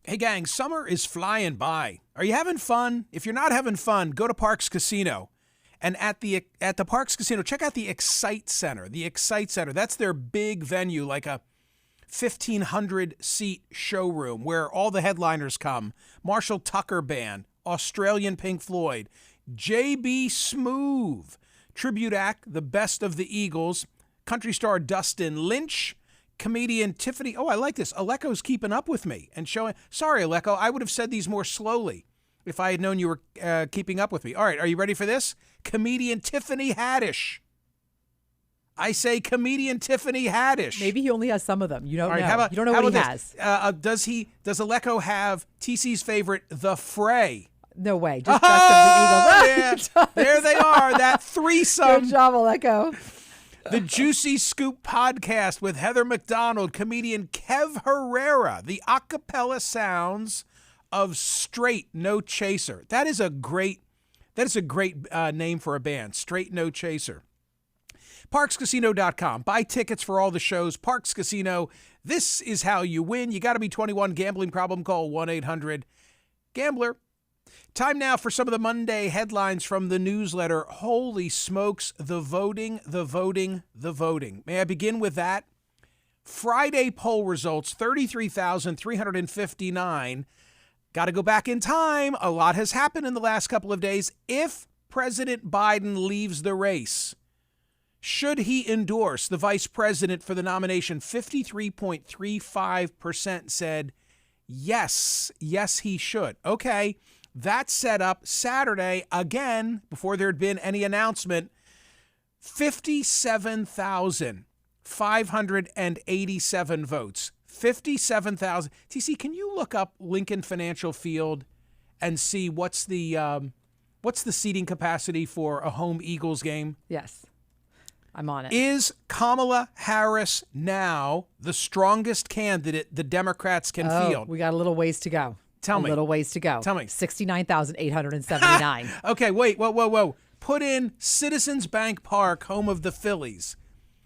Hey, gang, summer is flying by. Are you having fun? If you're not having fun, go to Parks Casino. And at the Parks Casino, check out the Excite Center. The Excite Center, that's their big venue, like a 1,500-seat showroom where all the headliners come. Marshall Tucker Band, Australian Pink Floyd, J.B. Smoove, tribute act, the Best of the Eagles, country star Dustin Lynch, comedian Tiffany. Oh, I like this. Aleko's keeping up with me and showing. Sorry, Aleko, I would have said these more slowly if I had known you were keeping up with me. All right, are you ready for this? Comedian Tiffany Haddish. I say comedian Tiffany Haddish. Maybe he only has some of them. You don't know. You don't know what he has. Does Aleko have TC's favorite, The Fray? No way. Just Best of the Yeah. Eagles. There they are, that threesome. Good job, Aleko. The Juicy Scoop podcast with Heather McDonald, comedian Kev Herrera, the a cappella sounds of Straight No Chaser. That is a great name for a band, Straight No Chaser. ParksCasino.com. Buy tickets for all the shows. Parks Casino. This is how you win. You got to be 21. Gambling problem? Call 1-800-GAMBLER. Time now for some of the Monday headlines from the newsletter. Holy smokes, the voting. May I begin with that? Friday poll results, 33,359. Got to go back in time. A lot has happened in the last couple of days. If President Biden leaves the race, should he endorse the vice president for the nomination? 53.35% said yes, he should. Okay. That set up Saturday, again, before there had been any announcement, 57,587 votes. 57,000. TC, can you look up Lincoln Financial Field and see what's the seating capacity for a home Eagles game? Yes, I'm on it. Is Kamala Harris now the strongest candidate the Democrats can field? We got a little ways to go. Tell me. A little ways to go. Tell me. 69,879. Okay, wait, whoa. Put in Citizens Bank Park, home of the Phillies.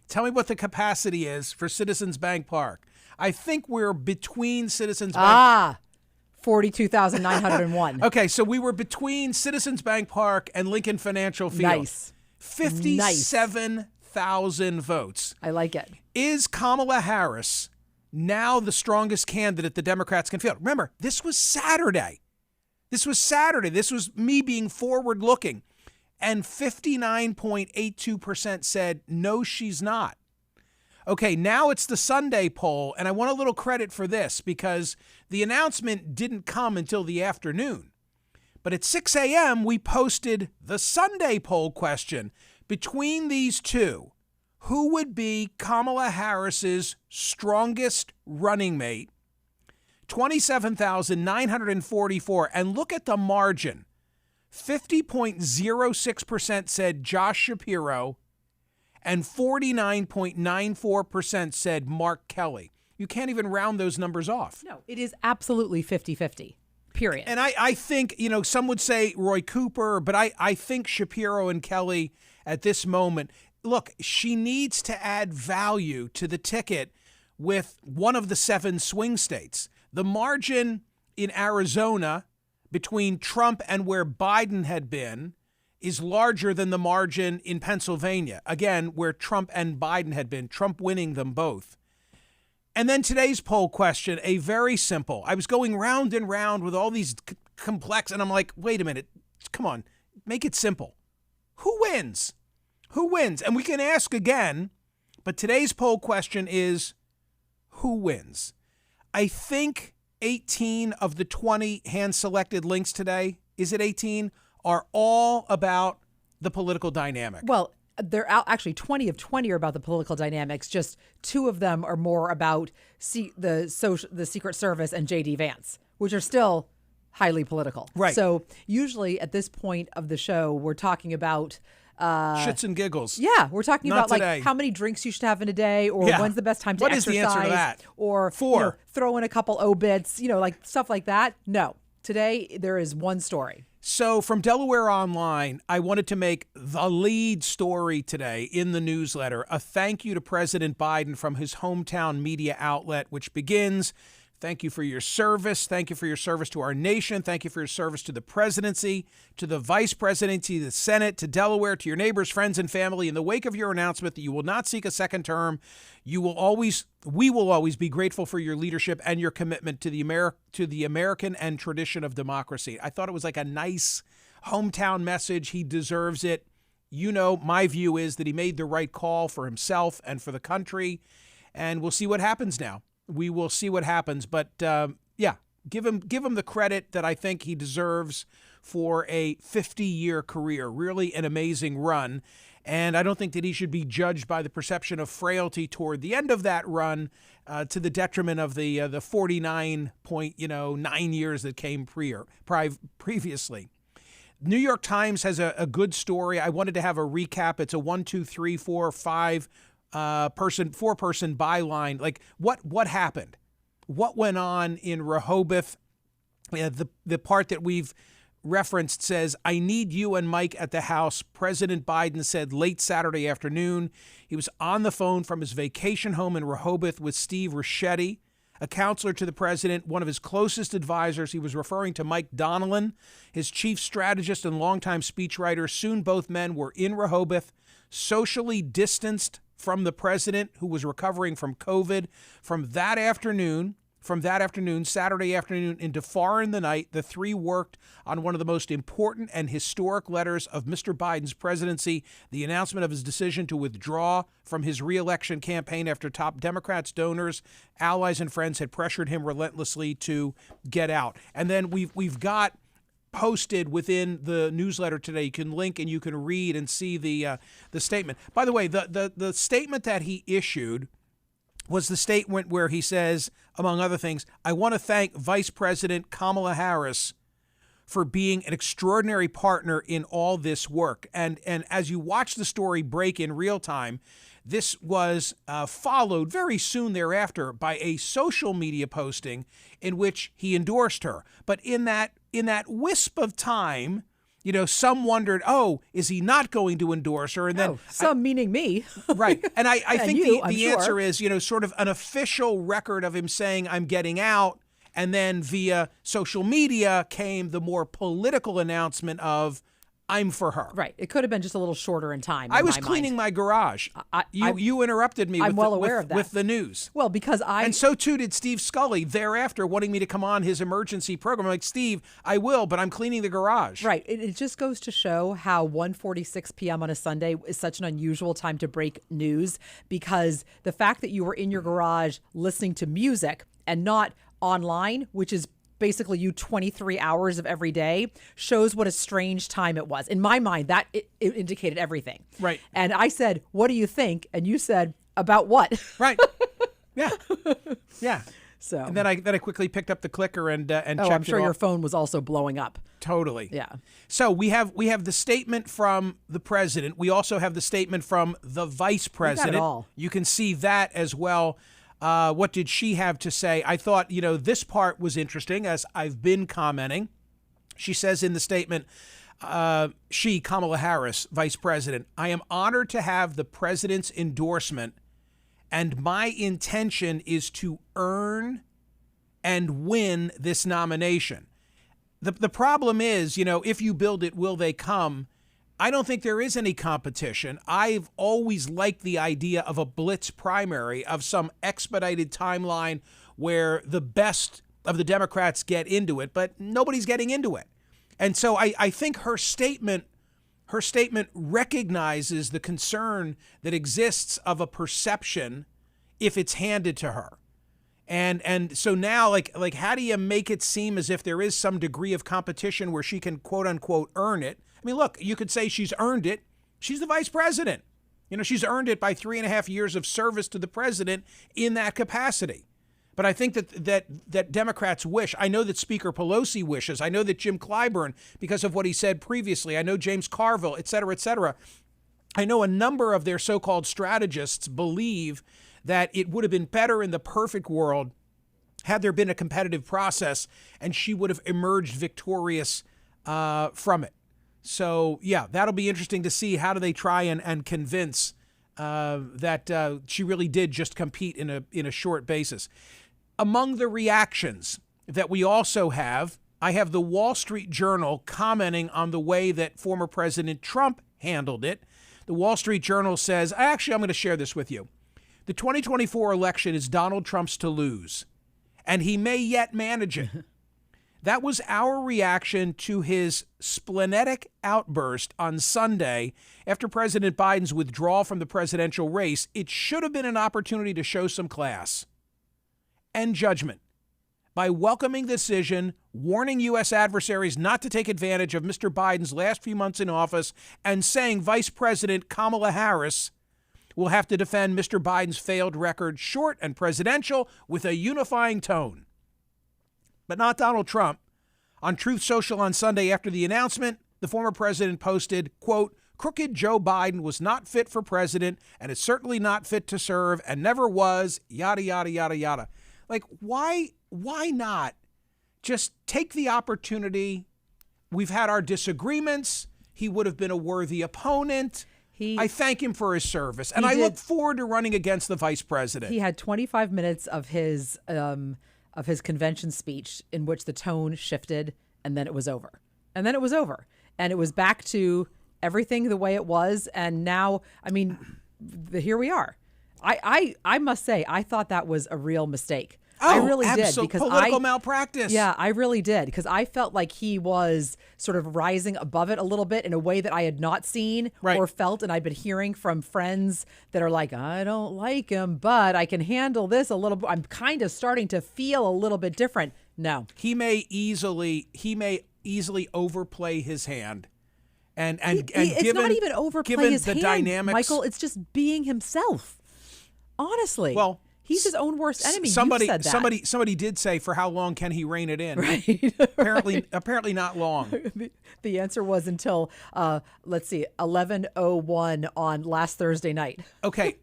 Tell me what the capacity is for Citizens Bank Park. I think we're between Citizens Bank. 42,901. Okay, so we were between Citizens Bank Park and Lincoln Financial Field. Nice. 57,000 votes. I like it. Is Kamala Harris now the strongest candidate the Democrats can field? Remember, this was Saturday. This was me being forward-looking. And 59.82% said, no, she's not. Okay, now it's the Sunday poll, and I want a little credit for this because the announcement didn't come until the afternoon. But at 6 a.m., we posted the Sunday poll question. Between these two, who would be Kamala Harris's strongest running mate? 27,944. And look at the margin. 50.06% said Josh Shapiro, and 49.94% said Mark Kelly. You can't even round those numbers off. No, it is absolutely 50-50, period. And I think, some would say Roy Cooper, but I think Shapiro and Kelly at this moment, look, she needs to add value to the ticket with one of the 7 swing states. The margin in Arizona between Trump and where Biden had been is larger than the margin in Pennsylvania, again, where Trump and Biden had been, Trump winning them both. And then today's poll question, a very simple. I was going round and round with all these complex, and I'm like, wait a minute, come on, make it simple. Who wins? Who wins? And we can ask again, but today's poll question is, who wins? I think 18 of the 20 hand-selected links today, is it 18, are all about the political dynamic. Well, they're actually 20 of 20 are about the political dynamics. Just 2 of them are more about the Secret Service and J.D. Vance, which are still highly political. Right. So usually at this point of the show, we're talking about shits and giggles. Yeah, we're talking Not about today. like how many drinks you should have in a day, or when's the best time to exercise. What is the answer to that? Or 4. Throw in a couple obits, like stuff like that. No, today there is one story. So from Delaware Online, I wanted to make the lead story today in the newsletter a thank you to President Biden from his hometown media outlet, which begins, Thank you for your service. Thank you for your service to our nation. Thank you for your service to the presidency, to the vice presidency, the Senate, to Delaware, to your neighbors, friends, and family. In the wake of your announcement that you will not seek a second term, we will always be grateful for your leadership and your commitment to the American and tradition of democracy. I thought it was like a nice hometown message. He deserves it. You know, my view is that he made the right call for himself and for the country, and we'll see what happens now. We will see what happens, but give him the credit that I think he deserves for a 50-year career. Really an amazing run, and I don't think that he should be judged by the perception of frailty toward the end of that run, to the detriment of the 49.9 years that came previously. New York Times has a good story. I wanted to have a recap. It's a 1, 2, 3, 4, 5 4-person byline. Like what happened? What went on in Rehoboth? The part that we've referenced says, "I need you and Mike at the house," President Biden said late Saturday afternoon. He was on the phone from his vacation home in Rehoboth with Steve Ricchetti, a counselor to the president, one of his closest advisors. He was referring to Mike Donilon, his chief strategist and longtime speechwriter. Soon both men were in Rehoboth, socially distanced from the president, who was recovering from COVID. From that afternoon, Saturday afternoon into far in the night, the three worked on one of the most important and historic letters of Mr. Biden's presidency, the announcement of his decision to withdraw from his re-election campaign after top Democrats, donors, allies, and friends had pressured him relentlessly to get out. And then we've got posted within the newsletter today. You can link and you can read and see the statement. By the way, the statement that he issued was the statement where he says, among other things, "I want to thank Vice President Kamala Harris for being an extraordinary partner in all this work." And as you watch the story break in real time, this was followed very soon thereafter by a social media posting in which he endorsed her. But in that wisp of time, some wondered, oh, is he not going to endorse her? And then meaning me. Right. And I and think you, the answer is, sort of an official record of him saying, "I'm getting out." And then via social media came the more political announcement of, "I'm for her." Right. It could have been just a little shorter in time. I was cleaning my garage. You interrupted me with the news. Well, because And so too did Steve Scully thereafter, wanting me to come on his emergency program. I'm like, "Steve, I will, but I'm cleaning the garage." Right. It just goes to show how 1:46 p.m. on a Sunday is such an unusual time to break news, because the fact that you were in your garage listening to music and not online, which is basically you 23 hours of every day, shows what a strange time it was. In my mind, that it indicated everything. Right. And I said, "What do you think?" And you said, "About what?" Right. Yeah. Yeah. So and then I quickly picked up the clicker and checked it. I'm sure your phone was also blowing up. Totally. Yeah. So we have the statement from the president. We also have the statement from the vice president. We got it all. You can see that as well. What did she have to say? I thought, this part was interesting, as I've been commenting. She says in the statement, Kamala Harris, vice president, "I am honored to have the president's endorsement, and my intention is to earn and win this nomination." The problem is, if you build it, will they come? I don't think there is any competition. I've always liked the idea of a blitz primary, of some expedited timeline where the best of the Democrats get into it, but nobody's getting into it. And so I think her statement recognizes the concern that exists of a perception if it's handed to her. And so now, like, how do you make it seem as if there is some degree of competition where she can, quote unquote, earn it? I mean, look, you could say she's earned it. She's the vice president. She's earned it by 3.5 years of service to the president in that capacity. But I think that Democrats wish. I know that Speaker Pelosi wishes. I know that Jim Clyburn, because of what he said previously. I know James Carville, et cetera, et cetera. I know a number of their so-called strategists believe that it would have been better in the perfect world had there been a competitive process and she would have emerged victorious from it. So, yeah, that'll be interesting to see. How do they try and convince that she really did just compete in a short basis? Among the reactions that we also have, I have the Wall Street Journal commenting on the way that former President Trump handled it. The Wall Street Journal says, I'm going to share this with you. The 2024 election is Donald Trump's to lose, and he may yet manage it. That was our reaction to his splenetic outburst on Sunday after President Biden's withdrawal from the presidential race. It should have been an opportunity to show some class and judgment by welcoming the decision, warning U.S. adversaries not to take advantage of Mr. Biden's last few months in office, and saying Vice President Kamala Harris will have to defend Mr. Biden's failed record, short and presidential, with a unifying tone. But not Donald Trump. On Truth Social on Sunday after the announcement, the former president posted, quote, "Crooked Joe Biden was not fit for president and is certainly not fit to serve and never was, yada, yada, yada, yada." Like, why not just take the opportunity? We've had our disagreements. He would have been a worthy opponent. I thank him for his service, and I look forward to running against the vice president. He had 25 minutes of his convention speech in which the tone shifted, and then it was over. And it was back to everything the way it was. And now, I mean, here we are. I must say, I thought that was a real mistake. I really did, because political malpractice. Yeah, I really did, because I felt like he was sort of rising above it a little bit in a way that I had not seen or felt, and I've been hearing from friends that are like, I don't like him, but I can handle this a little bit. I'm kind of starting to feel a little bit different. No, he may easily overplay his hand, and it's given, not even overplay given his the hand, dynamics, Michael. It's just being himself. Honestly, well. He's his own worst enemy. Somebody, you said that. somebody did say, "For how long can he rein it in?" Right. Apparently not long. The answer was until 11:01 on last Thursday night. Okay,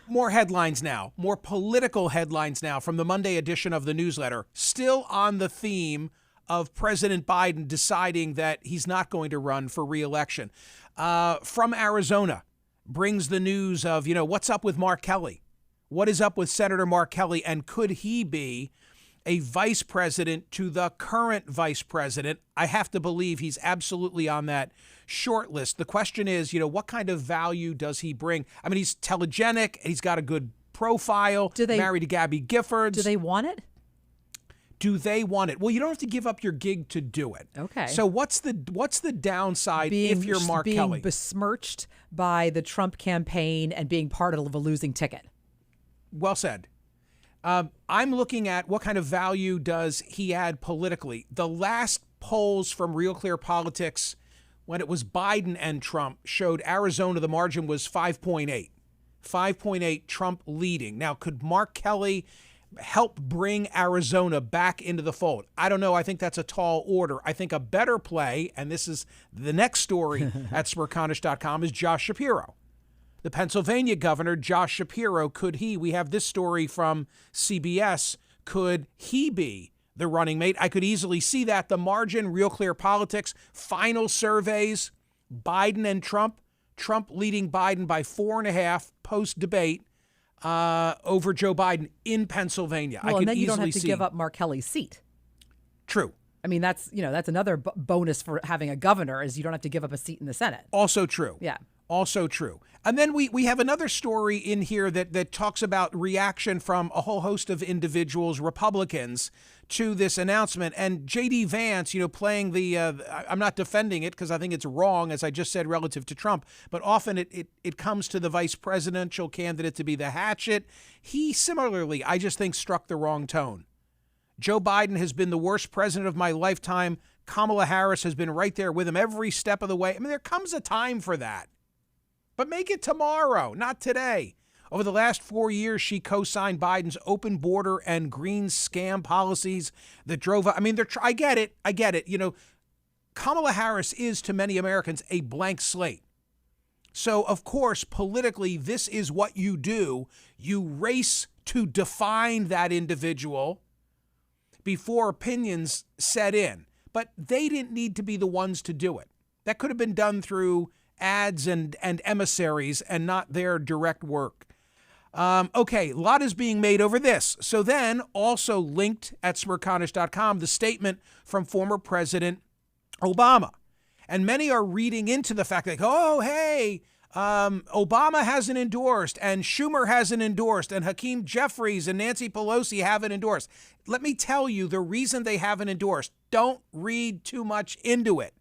more headlines now, more political headlines now from the Monday edition of the newsletter. Still on the theme of President Biden deciding that he's not going to run for re-election. From Arizona, brings the news of what's up with Mark Kelly. What is up with Senator Mark Kelly, and could he be a vice president to the current vice president? I have to believe he's absolutely on that short list. The question is, what kind of value does he bring? I mean, he's telegenic. He's got a good profile. Married to Gabby Giffords. Do they want it? Do they want it? Well, you don't have to give up your gig to do it. Okay. So what's the downside if you're Mark Kelly? Being besmirched by the Trump campaign and being part of a losing ticket. Well said. I'm looking at what kind of value does he add politically. The last polls from Real Clear Politics, when it was Biden and Trump, showed Arizona, the margin was 5.8. 5.8, Trump leading. Now, could Mark Kelly help bring Arizona back into the fold? I don't know. I think that's a tall order. I think a better play, and this is the next story at Smerconish.com, is Josh Shapiro. The Pennsylvania governor, Josh Shapiro, we have this story from CBS, could he be the running mate? I could easily see that. The margin, Real Clear Politics, final surveys, Biden and Trump leading Biden by 4.5 post-debate over Joe Biden in Pennsylvania. Well, and then you don't have to give up Mark Kelly's seat. True. I mean, that's another bonus for having a governor, is you don't have to give up a seat in the Senate. Also true. Yeah. Also true. And then we have another story in here that talks about reaction from a whole host of individuals, Republicans, to this announcement. And J.D. Vance, playing I'm not defending it because I think it's wrong, as I just said, relative to Trump, but often it comes to the vice presidential candidate to be the hatchet. He similarly, I just think, struck the wrong tone. Joe Biden has been the worst president of my lifetime. Kamala Harris has been right there with him every step of the way. I mean, there comes a time for that. But make it tomorrow, not today. Over the last 4 years, she co-signed Biden's open border and green scam policies that drove up. I mean, I get it. Kamala Harris is, to many Americans, a blank slate. So, of course, politically, this is what you do. You race to define that individual before opinions set in. But they didn't need to be the ones to do it. That could have been done through ads and emissaries and not their direct work. Okay, a lot is being made over this. So then, also linked at Smerconish.com, the statement from former President Obama. And many are reading into the fact that, oh, hey, Obama hasn't endorsed, and Schumer hasn't endorsed, and Hakeem Jeffries and Nancy Pelosi haven't endorsed. Let me tell you the reason they haven't endorsed. Don't read too much into it.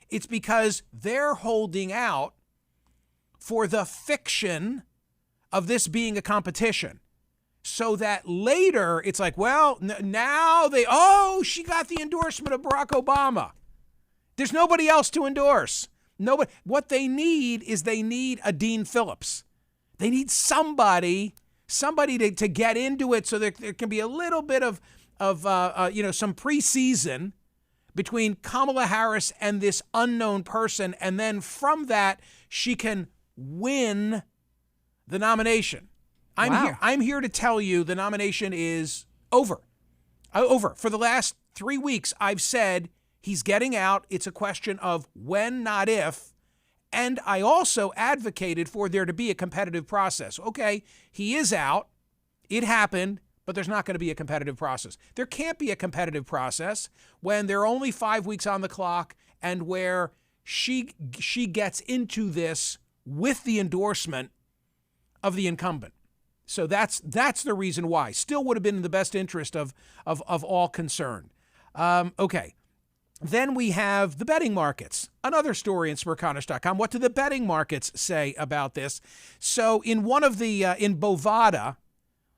It's because they're holding out for the fiction of this being a competition, so that later it's like, well, now she got the endorsement of Barack Obama. There's nobody else to endorse. Nobody. What they need is a Dean Phillips. They need somebody to get into it, so there can be a little bit of some preseason between Kamala Harris and this unknown person, and then from that she can win the nomination. I'm here to tell you the nomination is over. Over. For the last 3 weeks, I've said he's getting out. It's a question of when, not if. And I also advocated for there to be a competitive process. Okay, he is out. It happened, but there's not going to be a competitive process. There can't be a competitive process when there are only 5 weeks on the clock and where she gets into this with the endorsement of the incumbent. So that's the reason why. Still would have been in the best interest of all concerned. Okay. Then we have the betting markets. Another story in Smerconish.com. What do the betting markets say about this? So in one of the in Bovada,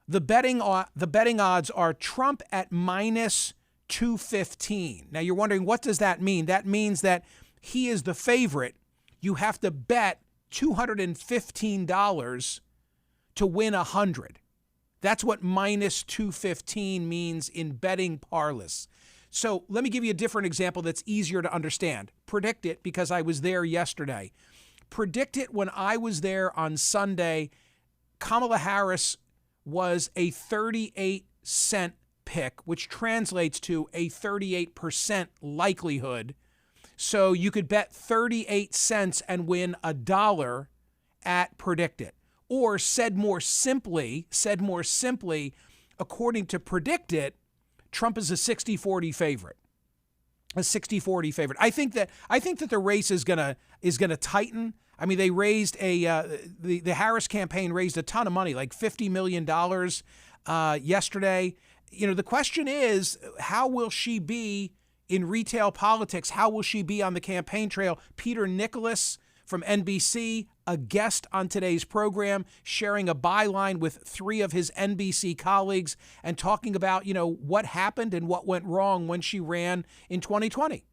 the betting odds are Trump at minus 215. Now you're wondering, what does that mean? That means that he is the favorite. You have to bet $215 to win 100. That's what minus 215 means in betting parlance. So let me give you a different example that's easier to understand. Predict it, because I was there yesterday. Predict it when I was there on Sunday. Kamala Harris was a 38-cent pick, which translates to a 38% likelihood. So you could bet 38 cents and win $1 at Predict It. Or said more simply, according to Predict It, Trump is a 60-40 favorite. A 60-40 favorite. I think that the race is gonna tighten. I mean, they raised the Harris campaign raised a ton of money, like $50 million yesterday. You know, the question is, how will she be in retail politics? How will she be on the campaign trail? Peter Nicholas from NBC, a guest on today's program, sharing a byline with 3 of his NBC colleagues and talking about, what happened and what went wrong when she ran in 2020.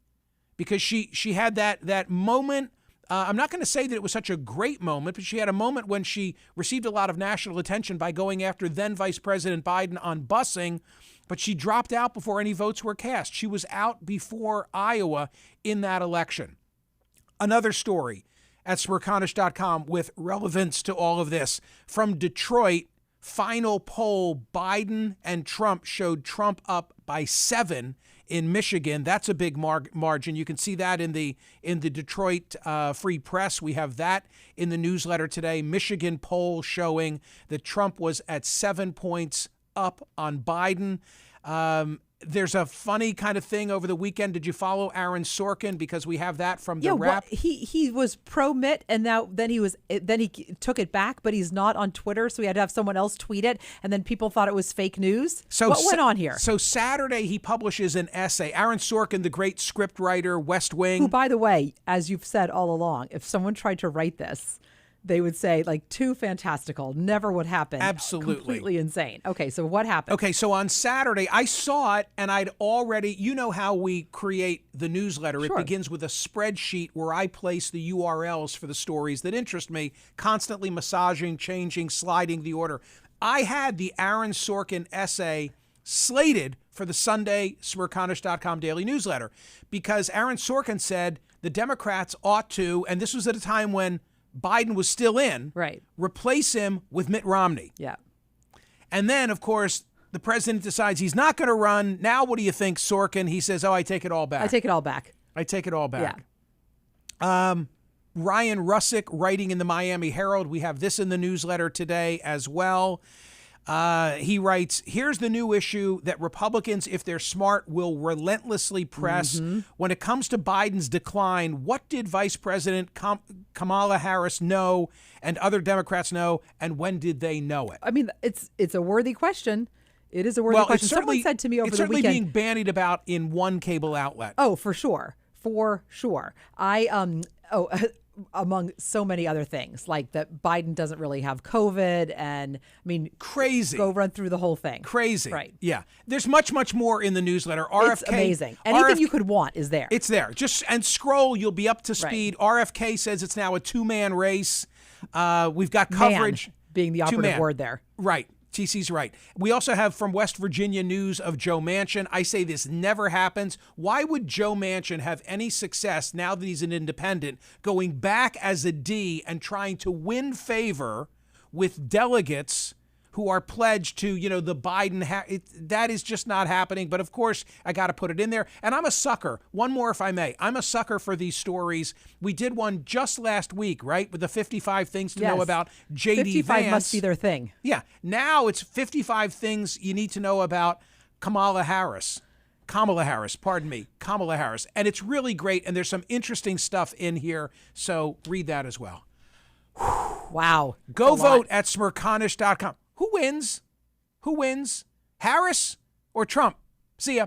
Because she had that moment. I'm not going to say that it was such a great moment, but she had a moment when she received a lot of national attention by going after then Vice President Biden on busing, but she dropped out before any votes were cast. She was out before Iowa in that election. Another story at Smerconish.com with relevance to all of this. From Detroit, final poll, Biden and Trump showed Trump up by 7 in Michigan. That's a big margin. You can see that in the Detroit Free Press. We have that in the newsletter today. Michigan poll showing that Trump was at 7 points up on Biden. There's a funny kind of thing over the weekend. Did you follow Aaron Sorkin? Because we have that from the Wrap. He was pro-Mitt, and then he took it back, but he's not on Twitter, so he had to have someone else tweet it, and then people thought it was fake news. So what went on here? So Saturday he publishes an essay. Aaron Sorkin, the great script writer, West Wing. Who, by the way, as you've said all along, if someone tried to write this, they would say, like, too fantastical, never would happen. Absolutely. Completely insane. Okay, so what happened? Okay, so on Saturday, I saw it, and I'd already, you know how we create the newsletter. Sure. It begins with a spreadsheet where I place the URLs for the stories that interest me, constantly massaging, changing, sliding the order. I had the Aaron Sorkin essay slated for the Sunday Smerconish.com daily newsletter because Aaron Sorkin said the Democrats ought to, and this was at a time when Biden was still in, right, replace him with Mitt Romney. Yeah. And then, of course, the president decides he's not going to run. Now, what do you think, Sorkin? He says, I take it all back. I take it all back. I take it all back. Yeah. Ryan Russick writing in the Miami Herald. We have this in the newsletter today as well. He writes, here's the new issue that Republicans, if they're smart, will relentlessly press. When it comes to Biden's decline, what did Vice President Kamala Harris know and other Democrats know, and when did they know it? I mean, it's a worthy question. It is a worthy question. Someone said to me over the weekend. It's certainly being bandied about in one cable outlet. Oh, for sure. For sure. Among so many other things, like that Biden doesn't really have COVID, and I mean, crazy. Go run through the whole thing. Crazy. Right. Yeah. There's much more in the newsletter. RFK, it's amazing. Anything you could want is there. It's there. And scroll, you'll be up to speed. Right. RFK says it's now a 2-man race. We've got coverage. Man being the operative word there. Right. TC's right. We also have from West Virginia news of Joe Manchin. I say this never happens. Why would Joe Manchin have any success now that he's an independent going back as a D and trying to win favor with delegates who are pledged to, the Biden? That is just not happening. But of course, I got to put it in there. And I'm a sucker. One more, if I may. I'm a sucker for these stories. We did one just last week, right? With the 55 things to know about J.D. 55 Vance. must be their thing. Yeah. Now it's 55 things you need to know about Kamala Harris. Kamala Harris. And it's really great. And there's some interesting stuff in here. So read that as well. Wow. Go vote at Smerconish.com. Who wins? Harris or Trump? See ya.